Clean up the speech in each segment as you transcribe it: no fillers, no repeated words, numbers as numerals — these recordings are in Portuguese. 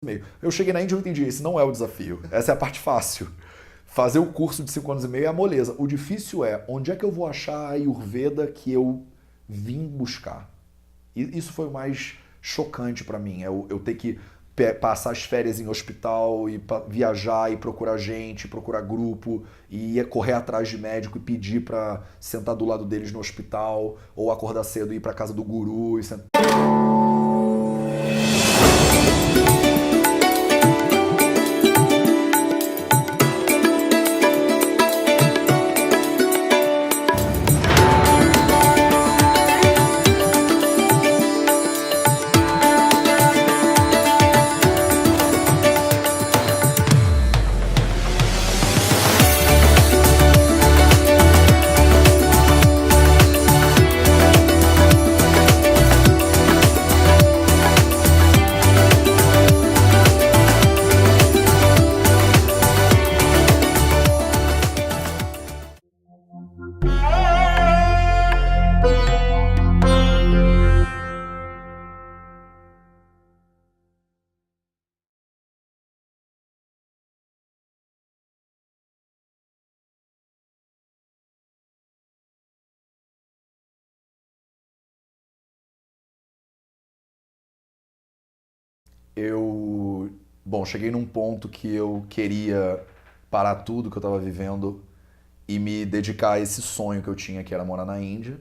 meio. Eu cheguei na Índia e eu entendi, esse não é o desafio. Essa é a parte fácil. Fazer o curso de 5 anos e meio é a moleza. O difícil é, onde é que eu vou achar a Ayurveda que eu vim buscar? E isso foi o mais chocante pra mim, é eu ter que passar as férias em hospital e viajar e procurar gente, procurar grupo e ia correr atrás de médico e pedir pra sentar do lado deles no hospital ou acordar cedo e ir pra casa do guru e sentar. Eu, bom, cheguei num ponto que eu queria parar tudo que eu estava vivendo e me dedicar a esse sonho que eu tinha, que era morar na Índia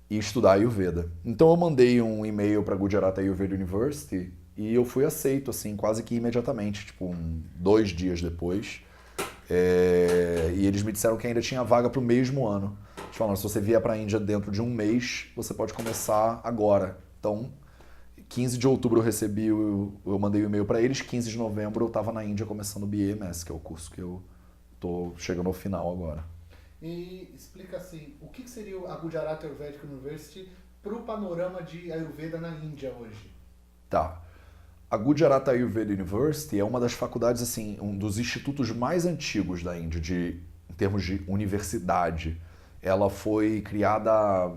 e estudar Ayurveda. Então eu mandei um e-mail para Gujarat Ayurveda University e eu fui aceito assim quase que imediatamente, tipo 2 dias depois. E eles me disseram que ainda tinha vaga para o mesmo ano. Eles falaram, se você vier para a Índia dentro de um mês, você pode começar agora. Então 15 de outubro eu recebi, eu mandei o e-mail para eles, 15 de novembro eu estava na Índia começando o BAMS, que é o curso que eu tô chegando ao final agora. E explica assim, o que seria a Gujarat Ayurvedic University para o panorama de Ayurveda na Índia hoje? Tá. A Gujarat Ayurveda University é uma das faculdades, assim, um dos institutos mais antigos da Índia, em termos de universidade. Ela foi criada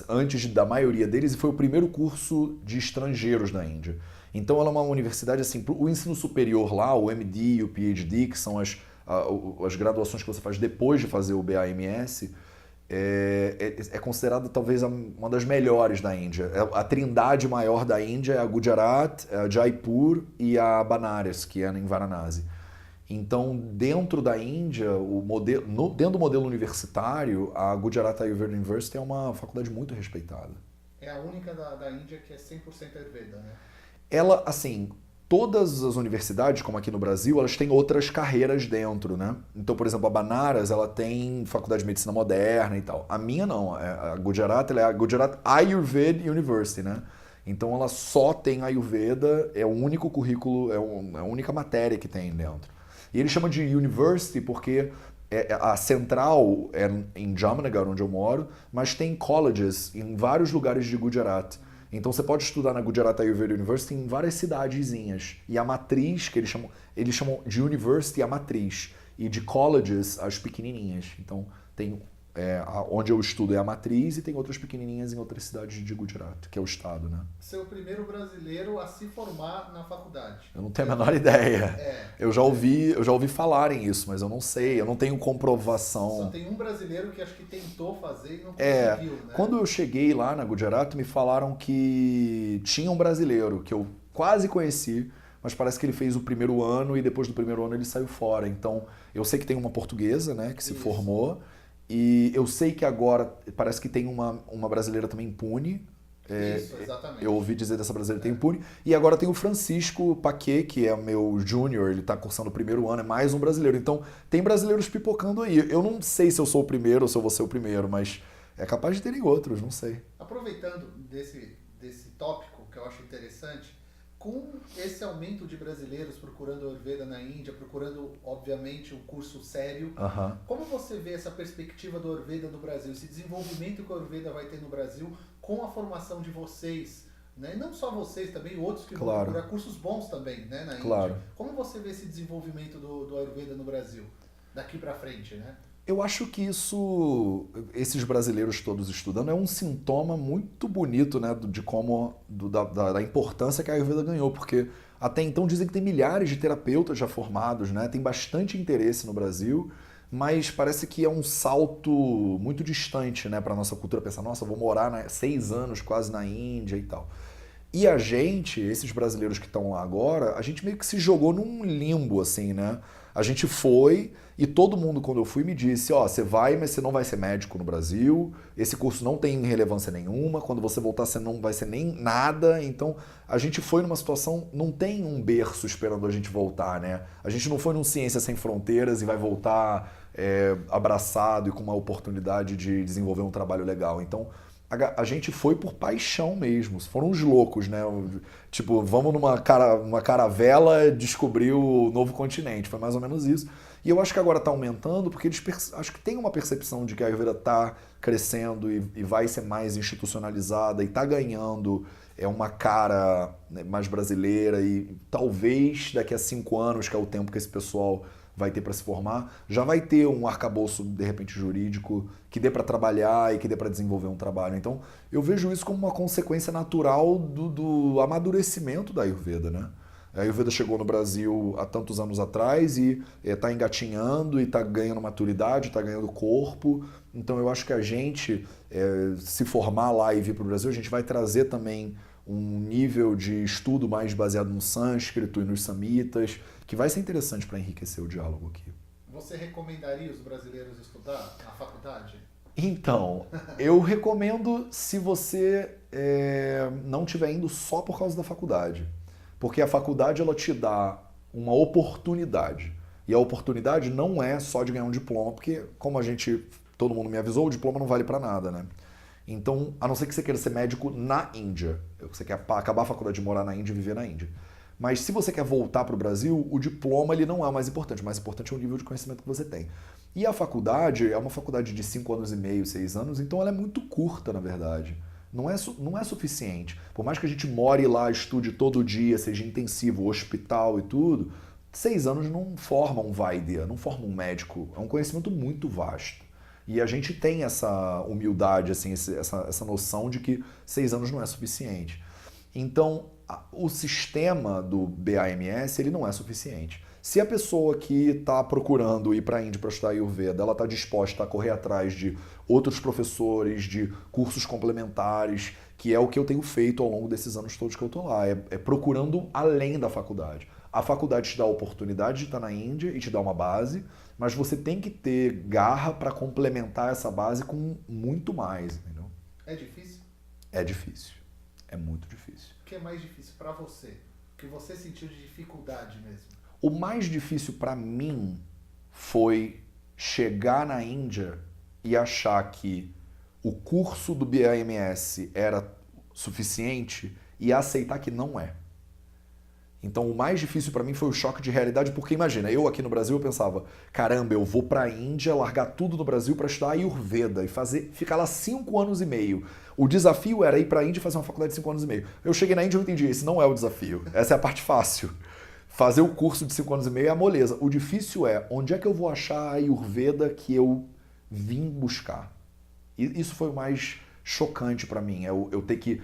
antes da maioria deles e foi o primeiro curso de estrangeiros na Índia. Então ela é uma universidade, assim, o ensino superior lá, o MD e o PhD, que são as graduações que você faz depois de fazer o BAMS, é considerada talvez uma das melhores da Índia. A trindade maior da Índia é a Gujarat, a Jaipur e a Banaras, que é em Varanasi. Então, dentro da Índia, dentro do modelo universitário, a Gujarat Ayurveda University é uma faculdade muito respeitada. É a única da Índia que é 100% Ayurveda, né? Ela, assim, todas as universidades, como aqui no Brasil, elas têm outras carreiras dentro, né? Então, por exemplo, a Banaras, ela tem faculdade de medicina moderna e tal. A minha não, a Gujarat, ela é a Gujarat Ayurveda University, né? Então ela só tem Ayurveda, é o único currículo, é a única matéria que tem dentro. E ele chama de University porque a central é em Jamnagar, onde eu moro, mas tem colleges em vários lugares de Gujarat. Então você pode estudar na Gujarat Ayurveda University em várias cidadezinhas. E a matriz, que eles chamam de University a matriz, e de colleges as pequenininhas. Então tem onde eu estudo é a matriz e tem outras pequenininhas em outras cidades de Gujarat, que é o estado, né? Ser o primeiro brasileiro a se formar na faculdade. Eu não tenho a menor ideia. É. Eu já ouvi falarem isso, mas eu não sei, eu não tenho Só comprovação. tem um brasileiro que acho que tentou fazer e não É, conseguiu, né? quando eu cheguei lá na Gujarat, me falaram que tinha um brasileiro que eu quase conheci, mas parece que ele fez o primeiro ano e depois do primeiro ano ele saiu fora. Então, eu sei que tem uma portuguesa, né, que se Isso. formou, e eu sei que agora parece que tem uma brasileira também, Pune. Isso, exatamente. Eu ouvi dizer dessa brasileira tem Pune. E agora tem o Francisco Paquet, que é meu júnior, ele está cursando o primeiro ano, é mais um brasileiro. Então, tem brasileiros pipocando aí. Eu não sei se eu sou o primeiro ou se eu vou ser o primeiro, mas é capaz de terem outros, não sei. Aproveitando desse tópico que eu acho interessante, com esse aumento de brasileiros procurando Ayurveda na Índia, procurando, obviamente, um curso sério, Aham. como você vê essa perspectiva do Ayurveda no Brasil, esse desenvolvimento que o Ayurveda vai ter no Brasil com a formação de vocês, né? E não só vocês, também outros que vão Claro. procurar cursos bons também, né, na Índia. Claro. Como você vê esse desenvolvimento do Ayurveda no Brasil, daqui para frente, né? Eu acho que esses brasileiros todos estudando, é um sintoma muito bonito, né, de como, da importância que a Ayurveda ganhou, porque Até então dizem que tem milhares de terapeutas já formados, né? Tem bastante interesse no Brasil, mas parece que é um salto muito distante, né, para nossa cultura pensar, nossa, eu vou morar 6 anos quase na Índia e tal. E a gente, esses brasileiros que estão lá agora, a gente meio que se jogou num limbo, assim, né? A gente foi e todo mundo, quando eu fui, me disse, ó, você vai, mas você não vai ser médico no Brasil, esse curso não tem relevância nenhuma, quando você voltar você não vai ser nem nada, então a gente foi numa situação, não tem um berço esperando a gente voltar, né? A gente não foi num Ciência Sem Fronteiras e vai voltar abraçado e com uma oportunidade de desenvolver um trabalho legal. Então, a gente foi por paixão mesmo. Foram uns loucos, né? Tipo, vamos numa caravela descobrir o novo continente. Foi mais ou menos isso. E eu acho que agora está aumentando porque acho que tem uma percepção de que a Ayurveda está crescendo e vai ser mais institucionalizada e está ganhando uma cara, né, mais brasileira e talvez daqui a 5 anos, que é o tempo que esse pessoal vai ter para se formar, já vai ter um arcabouço, de repente, jurídico que dê para trabalhar e que dê para desenvolver um trabalho. Então, eu vejo isso como uma consequência natural do amadurecimento da Ayurveda, né? A Ayurveda chegou no Brasil há tantos anos atrás e está engatinhando e está ganhando maturidade, está ganhando corpo. Então, eu acho que a gente, se formar lá e vir para o Brasil, a gente vai trazer também um nível de estudo mais baseado no sânscrito e nos samitas, que vai ser interessante para enriquecer o diálogo aqui. Você recomendaria os brasileiros estudar na faculdade? Então, eu recomendo se você não estiver indo só por causa da faculdade. Porque a faculdade ela te dá uma oportunidade. E a oportunidade não é só de ganhar um diploma, porque como todo mundo me avisou, o diploma não vale para nada, né? Então, a não ser que você queira ser médico na Índia, você quer acabar a faculdade de morar na Índia e viver na Índia. Mas se você quer voltar para o Brasil, o diploma ele não é o mais importante. O mais importante é o nível de conhecimento que você tem. E a faculdade é uma faculdade de 5 anos e meio, 6 anos, então ela é muito curta, na verdade. Não é suficiente. Por mais que a gente more lá, estude todo dia, seja intensivo, hospital e tudo, 6 anos não formam um Vaidya, não formam um médico. É um conhecimento muito vasto. E a gente tem essa humildade, assim, essa noção de que 6 anos não é suficiente. Então, o sistema do BAMS ele não é suficiente. Se a pessoa que está procurando ir para a Índia para estudar Ayurveda, ela está disposta a correr atrás de outros professores, de cursos complementares, que é o que eu tenho feito ao longo desses anos todos que eu estou lá, procurando além da faculdade. A faculdade te dá a oportunidade de estar na Índia e te dá uma base, mas você tem que ter garra para complementar essa base com muito mais, entendeu? É difícil? É difícil. É muito difícil. O que é mais difícil para você? O que você sentiu de dificuldade mesmo? O mais difícil para mim foi chegar na Índia e achar que o curso do BAMS era suficiente e aceitar que não é. Então o mais difícil para mim foi o choque de realidade, porque imagina, eu aqui no Brasil eu pensava, caramba, eu vou para a Índia, largar tudo no Brasil para estudar Ayurveda e ficar lá 5 anos e meio. O desafio era ir para a Índia e fazer uma faculdade de 5 anos e meio. Eu cheguei na Índia e eu entendi, esse não é o desafio, essa é a parte fácil. Fazer o curso de 5 anos e meio é a moleza. O difícil é, onde é que eu vou achar a Ayurveda que eu vim buscar? E isso foi o mais chocante para mim, eu ter que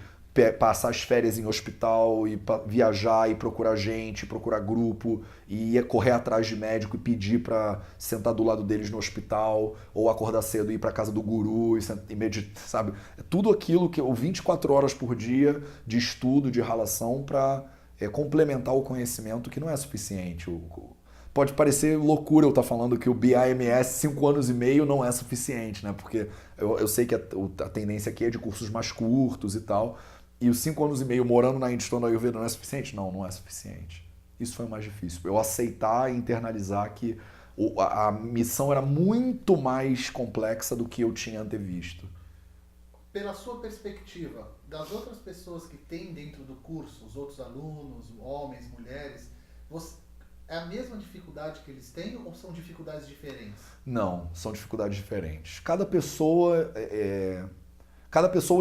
passar as férias em hospital e viajar e procurar gente, procurar grupo e ia correr atrás de médico e pedir para sentar do lado deles no hospital ou acordar cedo e ir para casa do guru e meditar, sabe? Tudo aquilo que eu 24 horas por dia de estudo, de ralação para complementar o conhecimento que não é suficiente. Pode parecer loucura eu estar falando que o BAMS 5 anos e meio não é suficiente, né? Porque eu sei que a tendência aqui é de cursos mais curtos e tal. E os 5 anos e meio morando na Índia estudando Ayurveda não é suficiente? Não, não é suficiente. Isso foi o mais difícil. Eu aceitar e internalizar que a missão era muito mais complexa do que eu tinha antevisto. Pela sua perspectiva, das outras pessoas que tem dentro do curso, os outros alunos, homens, mulheres, é a mesma dificuldade que eles têm ou são dificuldades diferentes? Não, são dificuldades diferentes. Cada pessoa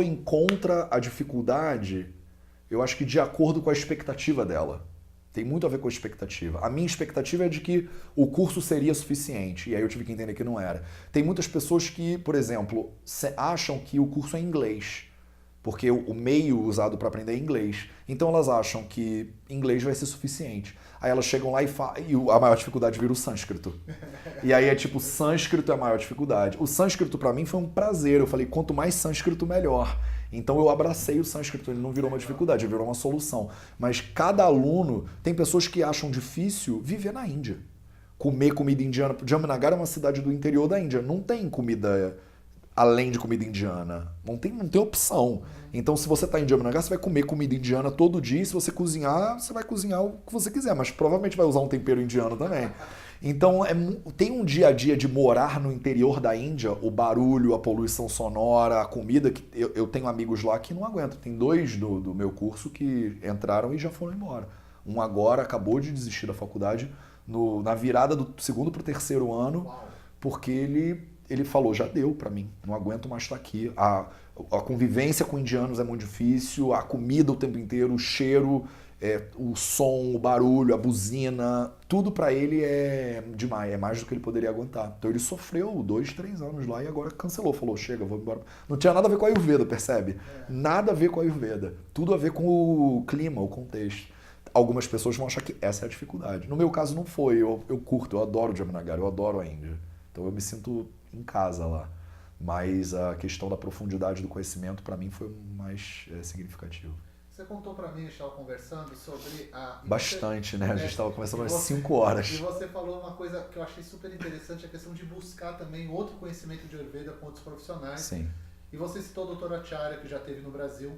encontra a dificuldade, eu acho que de acordo com a expectativa dela. Tem muito a ver com a expectativa. A minha expectativa é de que o curso seria suficiente, e aí eu tive que entender que não era. Tem muitas pessoas que, por exemplo, acham que o curso é em inglês. porque o meio usado para aprender é inglês. Então elas acham que inglês vai ser suficiente. Aí elas chegam lá e a maior dificuldade vira o sânscrito. E aí é tipo, o sânscrito é a maior dificuldade. O sânscrito para mim foi um prazer. Eu falei, quanto mais sânscrito, melhor. Então eu abracei o sânscrito, ele não virou uma dificuldade, ele virou uma solução. Mas cada aluno, tem pessoas que acham difícil viver na Índia. Comer comida indiana. Jamnagar é uma cidade do interior da Índia, não tem comida além de comida indiana. Não tem opção. Então, se você está em Jamnagar, você vai comer comida indiana todo dia. E se você cozinhar, você vai cozinhar o que você quiser. Mas provavelmente vai usar um tempero indiano também. Então, tem um dia a dia de morar no interior da Índia, o barulho, a poluição sonora, a comida. Que eu tenho amigos lá que não aguentam. Tem 2 do meu curso que entraram e já foram embora. Um agora acabou de desistir da faculdade na virada do 2º para o 3º ano, porque ele falou, já deu pra mim, não aguento mais estar aqui. A convivência com indianos é muito difícil, a comida o tempo inteiro, o cheiro, o som, o barulho, a buzina, tudo pra ele é demais, é mais do que ele poderia aguentar. Então ele sofreu 2, 3 anos lá e agora cancelou, falou, chega, vou embora. Não tinha nada a ver com a Ayurveda, percebe? Nada a ver com a Ayurveda, tudo a ver com o clima, o contexto. Algumas pessoas vão achar que essa é a dificuldade. No meu caso não foi, eu curto, eu adoro Jamnagar, eu adoro a Índia. Então eu me sinto em casa lá. Mas a questão da profundidade do conhecimento para mim foi mais significativo. Você contou para mim, estava conversando sobre a... Bastante, né? A gente estava conversando umas 5 horas. E você falou uma coisa que eu achei super interessante, a questão de buscar também outro conhecimento de Ayurveda com outros profissionais. Sim. E você citou o Dr. Acharya, que já teve no Brasil.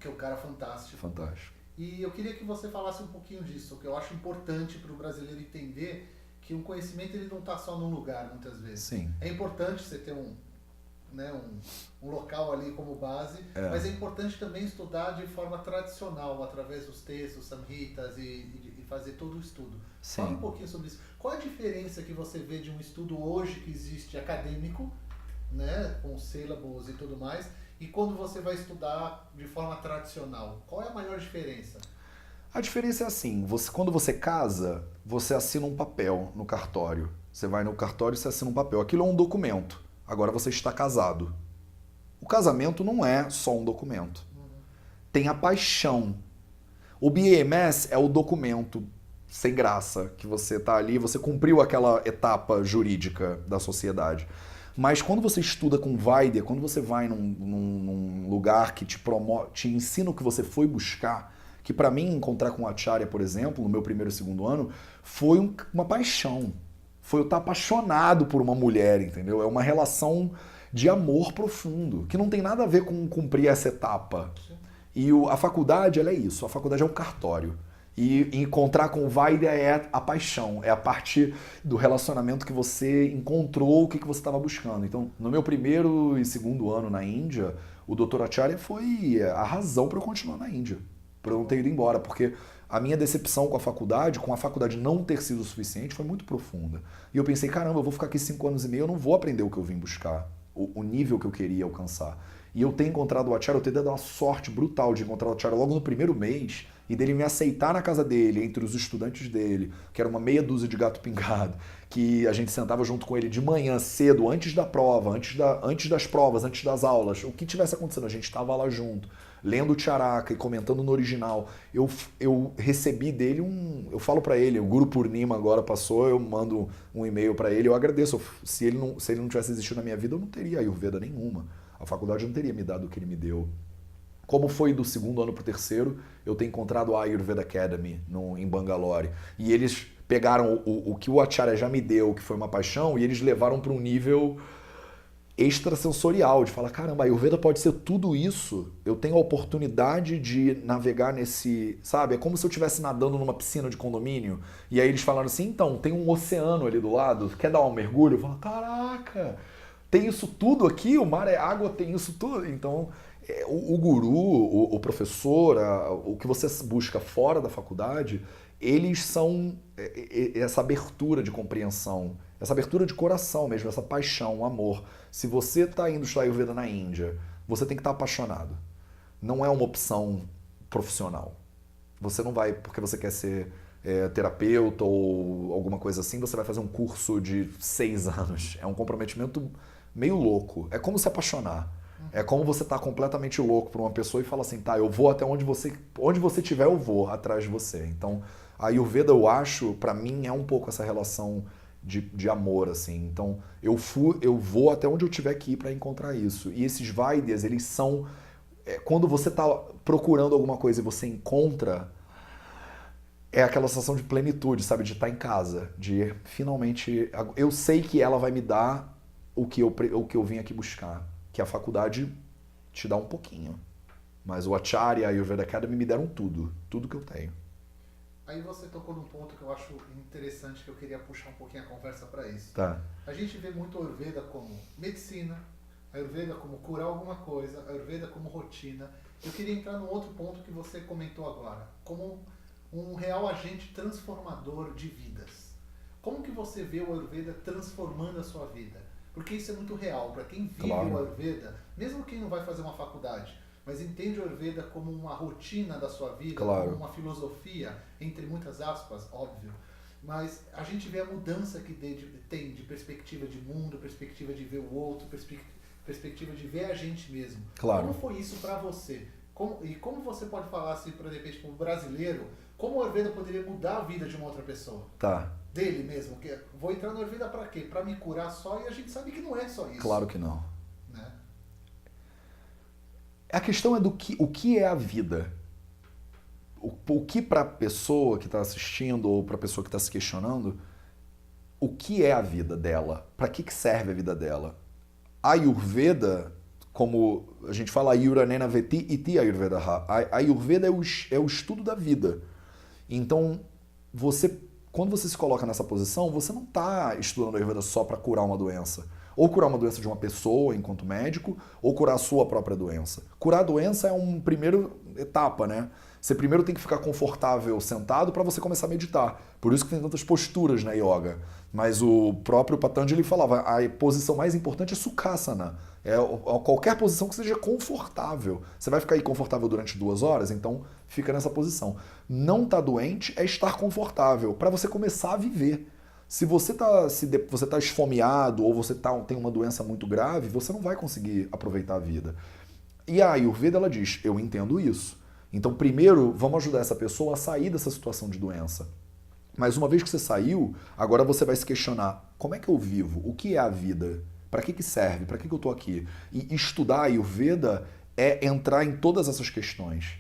Que é um cara fantástico. Fantástico. E eu queria que você falasse um pouquinho disso, que eu acho importante para o brasileiro entender que o conhecimento ele não está só num lugar, muitas vezes. Sim. É importante você ter um local ali como base, mas é importante também estudar de forma tradicional, através dos textos, samhitas e fazer todo o estudo. Sim. Fala um pouquinho sobre isso. Qual a diferença que você vê de um estudo hoje que existe acadêmico, né, com sílabos e tudo mais, e quando você vai estudar de forma tradicional? Qual é a maior diferença? A diferença é assim, quando você casa, você assina um papel no cartório. Você vai no cartório e você assina um papel. Aquilo é um documento. Agora você está casado. O casamento não é só um documento. Tem a paixão. O BAMS é o documento sem graça, que você está ali, você cumpriu aquela etapa jurídica da sociedade. Mas quando você estuda com Vaidya, quando você vai num lugar que te ensina o que você foi buscar, que para mim encontrar com o Acharya, por exemplo, no meu 1º e 2º ano, foi uma paixão. Foi eu estar apaixonado por uma mulher, entendeu? É uma relação de amor profundo, que não tem nada a ver com cumprir essa etapa. E a faculdade, ela é isso, a faculdade é um cartório. E encontrar com o Vaidya é a paixão, é a parte do relacionamento que você encontrou o que você estava buscando. Então, no meu 1º e 2º ano na Índia, o Dr. Acharya foi a razão para eu continuar na Índia, para eu não ter ido embora, porque a minha decepção com a faculdade não ter sido suficiente, foi muito profunda. E eu pensei, caramba, eu vou ficar aqui 5 anos e meio, eu não vou aprender o que eu vim buscar, o nível que eu queria alcançar. E eu ter encontrado o Acharya, eu ter dado uma sorte brutal de encontrar o Acharya logo no 1º mês, e dele me aceitar na casa dele, entre os estudantes dele, que era uma meia dúzia de gato pingado, que a gente sentava junto com ele de manhã, cedo, antes da prova, antes das provas, antes das aulas, o que tivesse acontecendo, a gente estava lá junto, lendo o Charaka e comentando no original. Eu recebi dele eu falo pra ele, o Guru Purnima agora passou, eu mando um e-mail pra ele, eu agradeço. Se ele não tivesse existido na minha vida, eu não teria Ayurveda nenhuma. A faculdade não teria me dado o que ele me deu. Como foi do 2º ano pro 3º, eu ter encontrado a Ayurveda Academy em Bangalore. E eles pegaram o que o Acharya já me deu, que foi uma paixão, e eles levaram para um nível extrasensorial, de falar, caramba, a Ayurveda pode ser tudo isso. Eu tenho a oportunidade de navegar nesse, sabe? É como se eu estivesse nadando numa piscina de condomínio, e aí eles falaram assim, então, tem um oceano ali do lado, quer dar um mergulho? Eu falo, caraca, tem isso tudo aqui? O mar é água, tem isso tudo? Então, o guru, o professor, o que você busca fora da faculdade, eles são essa abertura de compreensão, essa abertura de coração mesmo, essa paixão, amor. Se você está indo estudar Ayurveda na Índia, você tem que estar apaixonado. Não é uma opção profissional. Você não vai porque você quer ser terapeuta ou alguma coisa assim, você vai fazer um curso de 6 anos. É um comprometimento meio louco. É como se apaixonar. É como você tá completamente louco por uma pessoa e fala assim, tá, eu vou até onde você estiver, eu vou atrás de você. Então, a Ayurveda, eu acho, pra mim, é um pouco essa relação de amor, assim. Então, eu vou até onde eu tiver que ir pra encontrar isso. E esses Vaidyas, eles são... quando você tá procurando alguma coisa e você encontra, é aquela sensação de plenitude, sabe? De estar em casa, de finalmente... Eu sei que ela vai me dar o que eu vim aqui buscar. Que a faculdade te dá um pouquinho. Mas o Acharya e a Ayurveda Academy me deram tudo. Tudo que eu tenho. Aí você tocou num ponto que eu acho interessante, que eu queria puxar um pouquinho a conversa para isso. Tá. A gente vê muito a Ayurveda como medicina, a Ayurveda como curar alguma coisa, a Ayurveda como rotina. Eu queria entrar num outro ponto que você comentou agora, como um real agente transformador de vidas. Como que você vê o Ayurveda transformando a sua vida? Porque isso é muito real. Para quem vive o Ayurveda, mesmo quem não vai fazer uma faculdade, mas entende o Ayurveda como uma rotina da sua vida, como uma filosofia, entre muitas aspas, óbvio. Mas a gente vê a mudança que tem de perspectiva de mundo, perspectiva de ver o outro, perspectiva de ver a gente mesmo. Claro. Como foi isso para você? Como você pode falar, assim, de repente, como brasileiro, como o Ayurveda poderia mudar a vida de uma outra pessoa? Tá. Dele mesmo. Vou entrar no Ayurveda pra quê? Pra me curar só, e a gente sabe que não é só isso. Claro que não. Né? A questão é o que é a vida. O que para a pessoa que está assistindo ou para a pessoa que está se questionando, o que é a vida dela? Para que serve a vida dela? A Ayurveda, como a gente fala, Ayuranena Veti Iti Ayurvedaha. A Ayurveda é o estudo da vida. Então, quando você se coloca nessa posição, você não está estudando a Ayurveda só para curar uma doença. Ou curar uma doença de uma pessoa enquanto médico, ou curar a sua própria doença. Curar a doença é uma primeira etapa, né? Você primeiro tem que ficar confortável sentado para você começar a meditar. Por isso que tem tantas posturas na yoga. Mas o próprio Patanjali falava, a posição mais importante é Sukhasana. É qualquer posição que seja confortável. Você vai ficar aí confortável durante 2 horas, então fica nessa posição. Não estar doente é estar confortável, para você começar a viver. Se você tá esfomeado ou você tem uma doença muito grave, você não vai conseguir aproveitar a vida. E a Ayurveda, ela diz, eu entendo isso. Então, primeiro, vamos ajudar essa pessoa a sair dessa situação de doença. Mas uma vez que você saiu, agora você vai se questionar, como é que eu vivo? O que é a vida? Para que serve? Para que eu estou aqui? E estudar a Ayurveda é entrar em todas essas questões.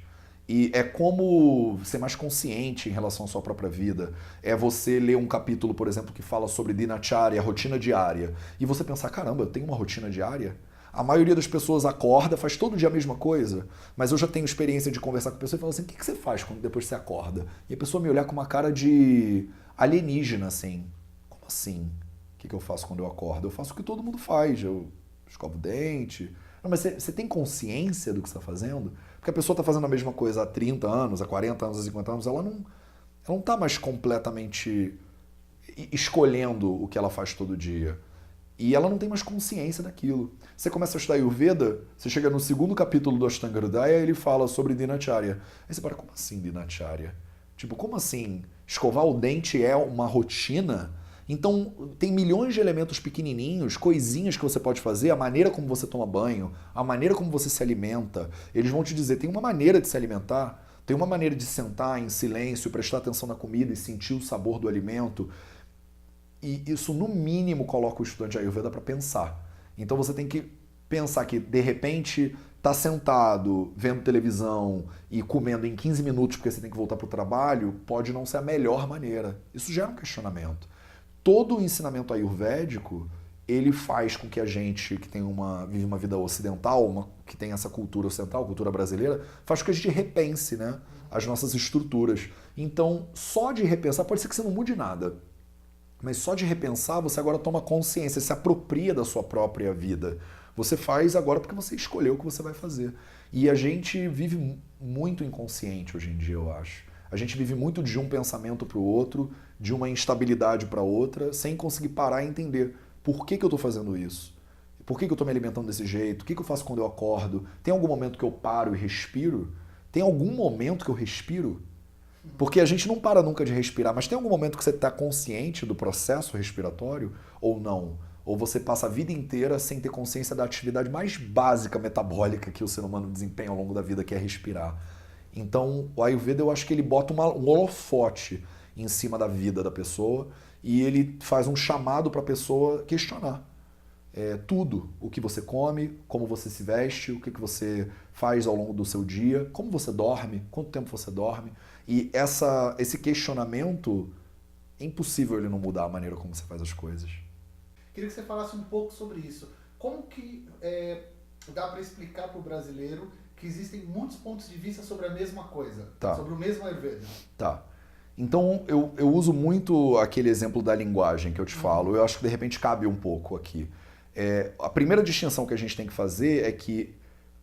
E é como ser mais consciente em relação à sua própria vida. É você ler um capítulo, por exemplo, que fala sobre Dinacharya, a rotina diária. E você pensar, caramba, eu tenho uma rotina diária? A maioria das pessoas acorda, faz todo dia a mesma coisa, mas eu já tenho experiência de conversar com a pessoa e falar assim, o que você faz depois que você acorda? E a pessoa me olhar com uma cara de alienígena, assim. Como assim? O que eu faço quando eu acordo? Eu faço o que todo mundo faz, eu escovo o dente. Não, mas você tem consciência do que você está fazendo? Porque a pessoa está fazendo a mesma coisa há 30 anos, há 40 anos, há 50 anos, ela não está mais completamente escolhendo o que ela faz todo dia. E ela não tem mais consciência daquilo. Você começa a estudar Ayurveda, você chega no 2º capítulo do Ashtanga Hridaya e ele fala sobre Dinacharya. Aí você para, como assim Dinacharya? Tipo, como assim? Escovar o dente é uma rotina? Então, tem milhões de elementos pequenininhos, coisinhas que você pode fazer, a maneira como você toma banho, a maneira como você se alimenta. Eles vão te dizer, tem uma maneira de se alimentar, tem uma maneira de sentar em silêncio, prestar atenção na comida e sentir o sabor do alimento. E isso, no mínimo, coloca o estudante de Ayurveda para pensar. Então você tem que pensar que, de repente, tá sentado, vendo televisão e comendo em 15 minutos porque você tem que voltar para o trabalho, pode não ser a melhor maneira. Isso gera um questionamento. Todo o ensinamento ayurvédico, ele faz com que a gente, que vive uma vida ocidental, que tem essa cultura ocidental, cultura brasileira, faz com que a gente repense, né, as nossas estruturas. Então, só de repensar, pode ser que você não mude nada, mas só de repensar, você agora toma consciência, se apropria da sua própria vida. Você faz agora porque você escolheu o que você vai fazer. E a gente vive muito inconsciente hoje em dia, eu acho. A gente vive muito de um pensamento para o outro, de uma instabilidade para outra, sem conseguir parar e entender por que eu estou fazendo isso. Por que eu estou me alimentando desse jeito? O que eu faço quando eu acordo? Tem algum momento que eu paro e respiro? Tem algum momento que eu respiro? Porque a gente não para nunca de respirar, mas tem algum momento que você está consciente do processo respiratório ou não? ou você passa a vida inteira sem ter consciência da atividade mais básica metabólica que o ser humano desempenha ao longo da vida, que é respirar. Então, o Ayurveda, eu acho que ele bota um holofote em cima da vida da pessoa e ele faz um chamado para a pessoa questionar tudo. O que você come, como você se veste, o que você faz ao longo do seu dia, como você dorme, quanto tempo você dorme. E esse questionamento, é impossível ele não mudar a maneira como você faz as coisas. Queria que você falasse um pouco sobre isso. Como que dá para explicar para o brasileiro que existem muitos pontos de vista sobre a mesma coisa, sobre o mesmo Ayurveda? Tá. Então, eu uso muito aquele exemplo da linguagem que eu te falo. Eu acho que, de repente, cabe um pouco aqui. A primeira distinção que a gente tem que fazer é que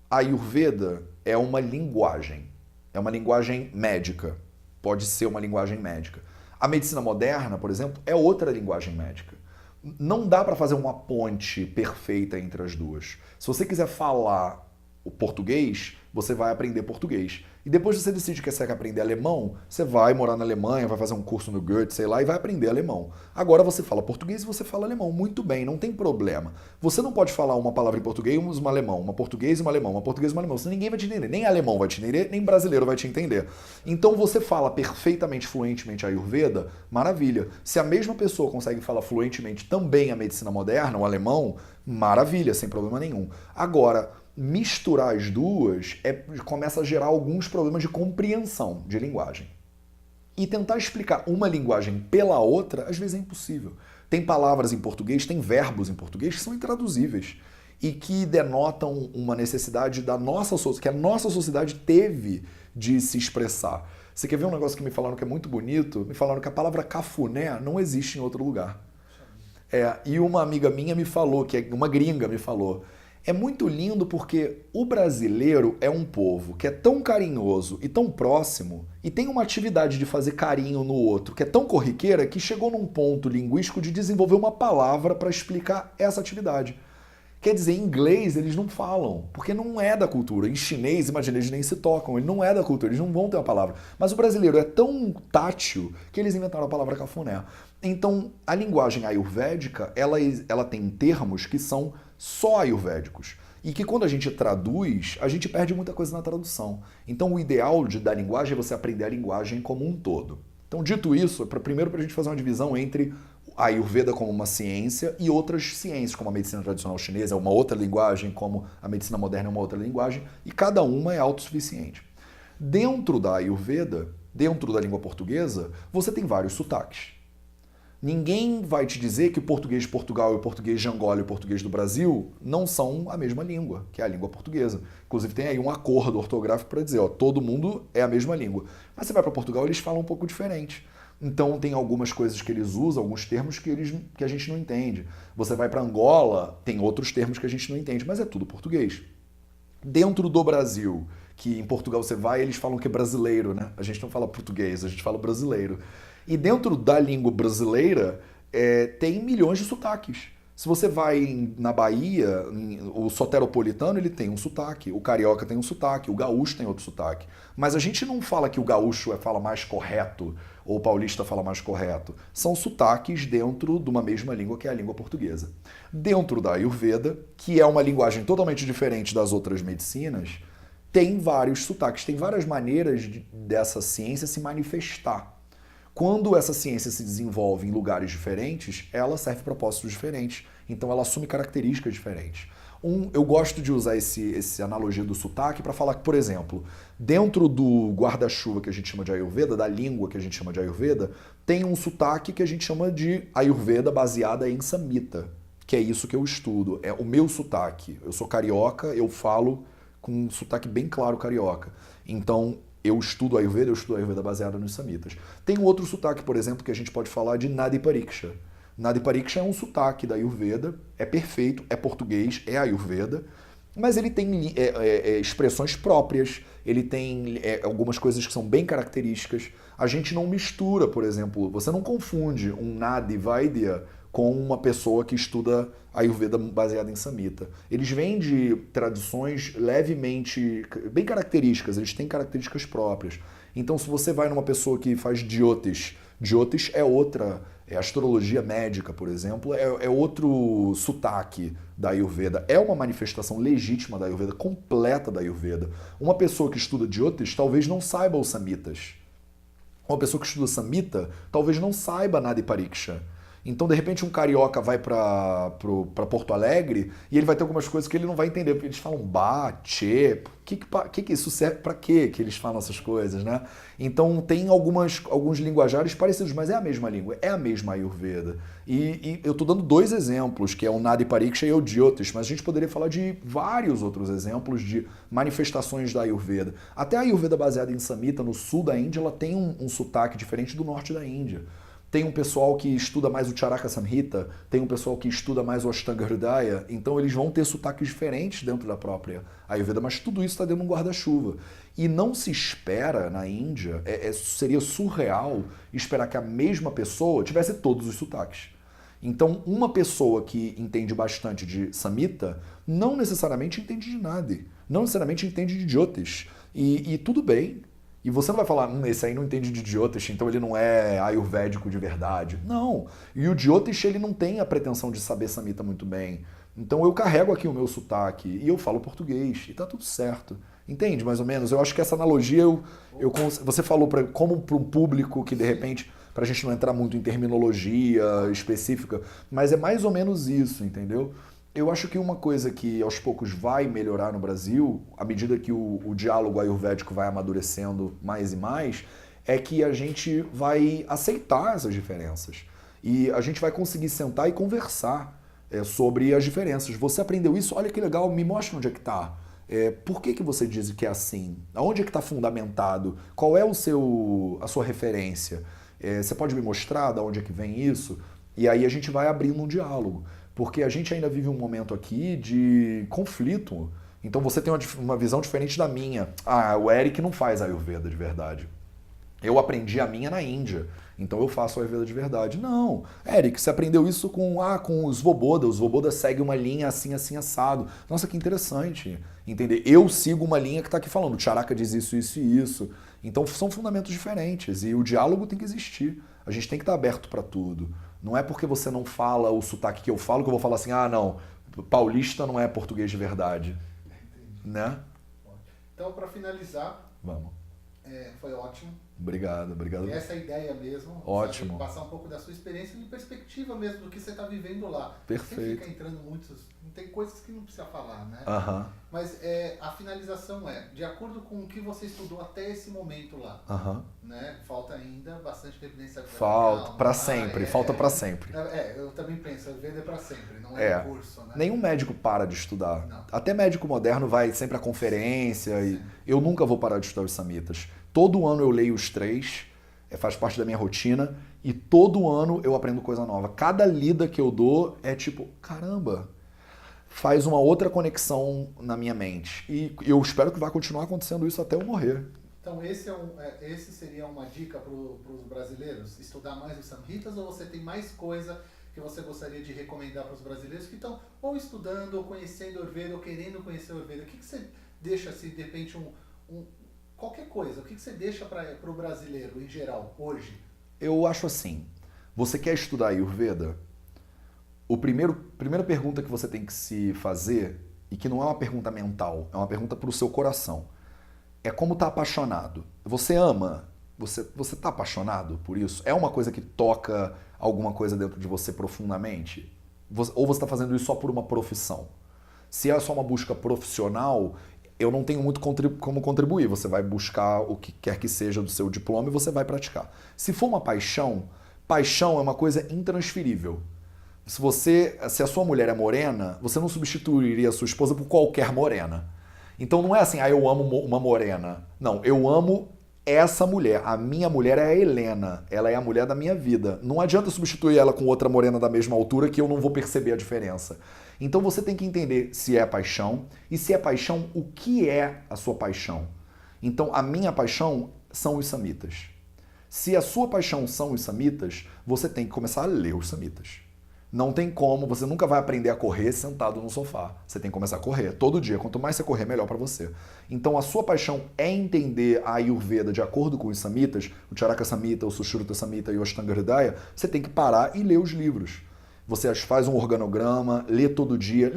a Ayurveda é uma linguagem. É uma linguagem médica. Pode ser uma linguagem médica. A medicina moderna, por exemplo, é outra linguagem médica. Não dá para fazer uma ponte perfeita entre as duas. Se você quiser falar o português, você vai aprender português. E depois você decide que você quer aprender alemão, você vai morar na Alemanha, vai fazer um curso no Goethe, sei lá, e vai aprender alemão. Agora você fala português e você fala alemão. Muito bem, não tem problema. Você não pode falar uma palavra em português e uma alemão, uma português e uma alemão, uma português e uma alemão. Senão ninguém vai te entender. Nem alemão vai te entender, nem brasileiro vai te entender. Então você fala perfeitamente, fluentemente Ayurveda, maravilha. Se a mesma pessoa consegue falar fluentemente também a medicina moderna, o alemão, maravilha, sem problema nenhum. Agora, misturar as duas começa a gerar alguns problemas de compreensão de linguagem. E tentar explicar uma linguagem pela outra, às vezes é impossível. Tem palavras em português, tem verbos em português que são intraduzíveis e que denotam uma necessidade que a nossa sociedade teve de se expressar. Você quer ver um negócio que me falaram que é muito bonito? Me falaram que a palavra cafuné não existe em outro lugar. E uma amiga minha me falou, uma gringa me falou, é muito lindo porque o brasileiro é um povo que é tão carinhoso e tão próximo e tem uma atividade de fazer carinho no outro que é tão corriqueira que chegou num ponto linguístico de desenvolver uma palavra para explicar essa atividade. Quer dizer, em inglês eles não falam, porque não é da cultura. Em chinês, imagina, eles nem se tocam, ele não é da cultura, eles não vão ter uma palavra. Mas o brasileiro é tão tátil que eles inventaram a palavra cafuné. Então, a linguagem ayurvédica, ela tem termos que são só ayurvédicos. E que quando a gente traduz, a gente perde muita coisa na tradução. Então, o ideal da linguagem é você aprender a linguagem como um todo. Então, dito isso, primeiro para a gente fazer uma divisão entre a Ayurveda como uma ciência e outras ciências, como a medicina tradicional chinesa é uma outra linguagem, como a medicina moderna é uma outra linguagem, e cada uma é autossuficiente. Dentro da Ayurveda, dentro da língua portuguesa, você tem vários sotaques. Ninguém vai te dizer que o português de Portugal e o português de Angola e o português do Brasil não são a mesma língua, que é a língua portuguesa. Inclusive tem aí um acordo ortográfico para dizer, todo mundo é a mesma língua. Mas você vai para Portugal, eles falam um pouco diferente. Então tem algumas coisas que eles usam, alguns termos que a gente não entende. Você vai para Angola, tem outros termos que a gente não entende, mas é tudo português. Dentro do Brasil, que em Portugal você vai, eles falam que é brasileiro, né? A gente não fala português, a gente fala brasileiro. E dentro da língua brasileira, tem milhões de sotaques. Se você vai na Bahia, o soteropolitano ele tem um sotaque, o carioca tem um sotaque, o gaúcho tem outro sotaque. Mas a gente não fala que o gaúcho fala mais correto ou o paulista fala mais correto. São sotaques dentro de uma mesma língua que é a língua portuguesa. Dentro da Ayurveda, que é uma linguagem totalmente diferente das outras medicinas, tem vários sotaques, tem várias maneiras dessa ciência se manifestar. Quando essa ciência se desenvolve em lugares diferentes, ela serve propósitos diferentes. Então ela assume características diferentes. Eu gosto de usar esse analogia do sotaque para falar que, por exemplo, dentro do guarda-chuva que a gente chama de Ayurveda, da língua que a gente chama de Ayurveda, tem um sotaque que a gente chama de Ayurveda baseada em Samhita, que é isso que eu estudo. É o meu sotaque. Eu sou carioca, eu falo com um sotaque bem claro carioca. Então, eu estudo Ayurveda baseado nos Samhitas. Tem um outro sotaque, por exemplo, que a gente pode falar de Nadi Pariksha. Nadi Pariksha é um sotaque da Ayurveda, é perfeito, é português, é Ayurveda, mas ele tem expressões próprias, ele tem algumas coisas que são bem características. A gente não mistura, por exemplo, você não confunde um Nadi Vaidya com uma pessoa que estuda Ayurveda baseada em Samhita. Eles vêm de tradições levemente, bem características, eles têm características próprias. Então, se você vai numa pessoa que faz Jyotish é outra A astrologia médica, por exemplo, é outro sotaque da Ayurveda. É uma manifestação legítima da Ayurveda, completa da Ayurveda. Uma pessoa que estuda Jyotish talvez não saiba os Samhitas. Uma pessoa que estuda Samhita talvez não saiba Nadi Pariksha. Então, de repente, um carioca vai para Porto Alegre e ele vai ter algumas coisas que ele não vai entender. Porque eles falam ba, che, que isso serve para quê que eles falam essas coisas, né? Então, tem alguns linguajares parecidos, mas é a mesma língua, é a mesma Ayurveda. E eu estou dando dois exemplos, que é o Nadi Pariksha e o Jyotish, mas a gente poderia falar de vários outros exemplos de manifestações da Ayurveda. Até a Ayurveda baseada em Samhita, no sul da Índia, ela tem um sotaque diferente do norte da Índia. Tem um pessoal que estuda mais o Charaka Samhita, tem um pessoal que estuda mais o Ashtanga Hridaya, então eles vão ter sotaques diferentes dentro da própria Ayurveda, mas tudo isso está dentro de um guarda-chuva. E não se espera na Índia, seria surreal esperar que a mesma pessoa tivesse todos os sotaques. Então, uma pessoa que entende bastante de Samhita não necessariamente entende de Nadi, não necessariamente entende de Jyotish. E tudo bem. E você não vai falar, esse aí não entende de Jyotish, então ele não é ayurvédico de verdade. Não. E o Jyotish, ele não tem a pretensão de saber Samhita muito bem. Então eu carrego aqui o meu sotaque e eu falo português e tá tudo certo. Entende, mais ou menos? Eu acho que essa analogia você falou como para um público que, de repente, para a gente não entrar muito em terminologia específica, mas é mais ou menos isso, entendeu? Eu acho que uma coisa que aos poucos vai melhorar no Brasil, à medida que o diálogo ayurvédico vai amadurecendo mais e mais, é que a gente vai aceitar essas diferenças. E a gente vai conseguir sentar e conversar sobre as diferenças. Você aprendeu isso? Olha que legal, me mostra onde é que está. Por que você diz que é assim? Aonde é que está fundamentado? Qual é a sua referência? Você pode me mostrar de onde é que vem isso? E aí a gente vai abrindo um diálogo. Porque a gente ainda vive um momento aqui de conflito. Então você tem uma visão diferente da minha. Ah, o Eric não faz Ayurveda de verdade. Eu aprendi a minha na Índia, então eu faço Ayurveda de verdade. Não, Eric, você aprendeu isso com os Svoboda. Os Svoboda seguem uma linha assim, assim, assado. Nossa, que interessante. Entender? Eu sigo uma linha que está aqui falando. O Charaka diz isso, isso e isso. Então são fundamentos diferentes e o diálogo tem que existir. A gente tem que estar aberto para tudo. Não é porque você não fala o sotaque que eu falo que eu vou falar assim, não, paulista não é português de verdade. Entendi. Né? Então, para finalizar, vamos. Foi ótimo. Obrigado. E essa é a ideia mesmo. Ótimo. Sabe, passar um pouco da sua experiência e perspectiva mesmo do que você está vivendo lá. Perfeito. Você fica entrando muitos... Tem coisas que não precisa falar, né? Uhum. Mas a finalização de acordo com o que você estudou até esse momento lá. Uhum. Né? Falta ainda bastante dependência. Falta, para sempre. Falta para sempre. Eu também penso, a vida é para sempre, não é um curso, né? Nenhum médico para de estudar. Não. Até médico moderno vai sempre à conferência. E eu nunca vou parar de estudar os Samhitas. Todo ano eu leio os 3, faz parte da minha rotina, e todo ano eu aprendo coisa nova. Cada lida que eu dou é tipo, caramba, faz uma outra conexão na minha mente. E eu espero que vai continuar acontecendo isso até eu morrer. Então esse seria uma dica para os brasileiros? Estudar mais os Samhitas, ou você tem mais coisa que você gostaria de recomendar para os brasileiros que estão ou estudando, ou conhecendo Ayurveda, ou querendo conhecer Ayurveda? O que você deixa, se de repente, qualquer coisa, o que você deixa para o brasileiro, em geral, hoje? Eu acho assim, você quer estudar Ayurveda? Primeira pergunta que você tem que se fazer, e que não é uma pergunta mental, é uma pergunta para o seu coração, é como tá apaixonado. Você ama? Você tá apaixonado por isso? É uma coisa que toca alguma coisa dentro de você profundamente? Ou você está fazendo isso só por uma profissão? Se é só uma busca profissional, eu não tenho muito como contribuir. Você vai buscar o que quer que seja do seu diploma e você vai praticar. Se for uma paixão é uma coisa intransferível. Se a sua mulher é morena, você não substituiria a sua esposa por qualquer morena. Então não é assim, eu amo uma morena. Não, eu amo essa mulher. A minha mulher é a Helena. Ela é a mulher da minha vida. Não adianta substituir ela com outra morena da mesma altura que eu não vou perceber a diferença. Então você tem que entender se é paixão, e se é paixão, o que é a sua paixão. Então a minha paixão são os Samhitas. Se a sua paixão são os Samhitas, você tem que começar a ler os Samhitas. Não tem como, você nunca vai aprender a correr sentado no sofá. Você tem que começar a correr todo dia. Quanto mais você correr, melhor para você. Então a sua paixão é entender a Ayurveda de acordo com os Samhitas, o Charaka Samhita, o Sushruta Samhita e o Ashtanga Hridaya, você tem que parar e ler os livros. Você faz um organograma, lê todo dia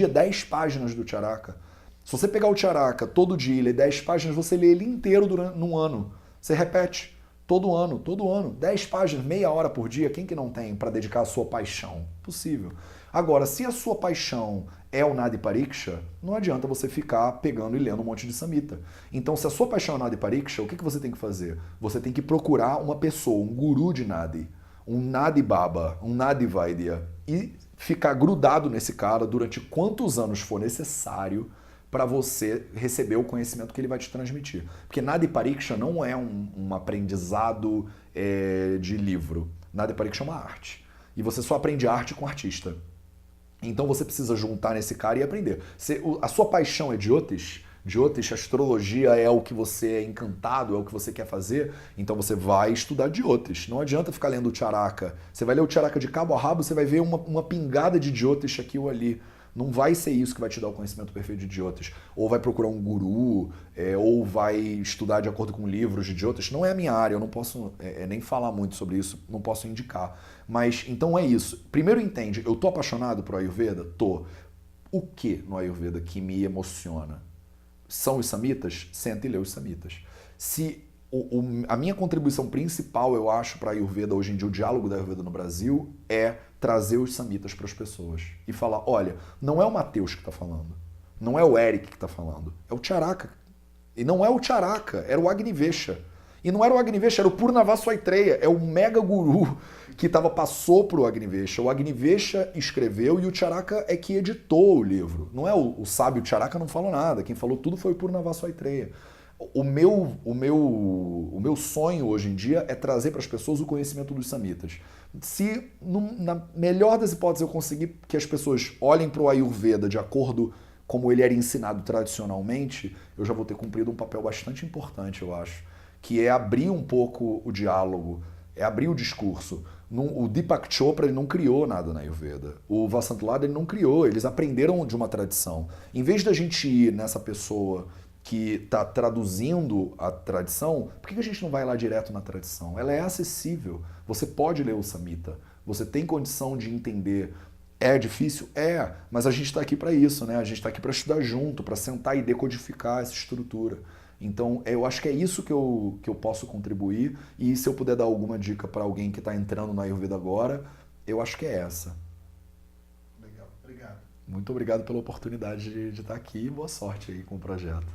10 páginas do Charaka. Se você pegar o Charaka todo dia e ler 10 páginas, você lê ele inteiro num ano. Você repete. Todo ano, 10 páginas, meia hora por dia, quem que não tem para dedicar a sua paixão? Possível. Agora, se a sua paixão é o Nadi Pariksha, não adianta você ficar pegando e lendo um monte de samhita. Então, se a sua paixão é o Nadi Pariksha, o que você tem que fazer? Você tem que procurar uma pessoa, um guru de Nadi, um Nadi Baba, um Nadi Vaidya, e ficar grudado nesse cara durante quantos anos for necessário para você receber o conhecimento que ele vai te transmitir. Porque Nadi Pariksha não é um aprendizado de livro. Nadi Pariksha é uma arte. E você só aprende arte com artista. Então você precisa juntar nesse cara e aprender. A sua paixão é Jyotish, astrologia é o que você é encantado, é o que você quer fazer, então você vai estudar Jyotish. Não adianta ficar lendo o Charaka. Você vai ler o Charaka de cabo a rabo, você vai ver uma pingada de Jyotish aqui ou ali. Não vai ser isso que vai te dar o conhecimento perfeito de Jyotish. Ou vai procurar um guru, ou vai estudar de acordo com livros de Jyotish. Não é a minha área, eu não posso nem falar muito sobre isso, não posso indicar. Mas, então é isso. Primeiro entende, eu tô apaixonado por Ayurveda? Tô. O que no Ayurveda que me emociona? São os Samhitas? Senta e lê os Samhitas. Se a minha contribuição principal, eu acho, para a Ayurveda hoje em dia, o diálogo da Ayurveda no Brasil, é trazer os Samhitas para as pessoas. E falar, olha, não é o Matheus que está falando, não é o Eric que está falando, é o Charaka. E não é o Charaka, era o Agnivesha. E não era o Agnivesha, era o Purnavaswaitreya, é o mega guru que passou para o Agnivesha. O Agnivesha escreveu e o Charaka é que editou o livro. Não é o sábio Charaka, não falou nada, quem falou tudo foi o Purnavaswaitreya. O meu sonho hoje em dia é trazer para as pessoas o conhecimento dos Samhitas. Se, na melhor das hipóteses, eu conseguir que as pessoas olhem para o Ayurveda de acordo como ele era ensinado tradicionalmente, eu já vou ter cumprido um papel bastante importante, eu acho, que é abrir um pouco o diálogo, é abrir o discurso. O Deepak Chopra ele não criou nada na Ayurveda. O Vasant Lada ele não criou, eles aprenderam de uma tradição. Em vez da gente ir nessa pessoa que está traduzindo a tradição, por que a gente não vai lá direto na tradição? Ela é acessível. Você pode ler o Samhita. Você tem condição de entender. É difícil? É. Mas a gente está aqui para isso, né? A gente está aqui para estudar junto, para sentar e decodificar essa estrutura. Então, eu acho que é isso que eu posso contribuir. E se eu puder dar alguma dica para alguém que está entrando na Ayurveda agora, eu acho que é essa. Legal. Obrigado. Muito obrigado pela oportunidade de estar aqui e boa sorte aí com o projeto.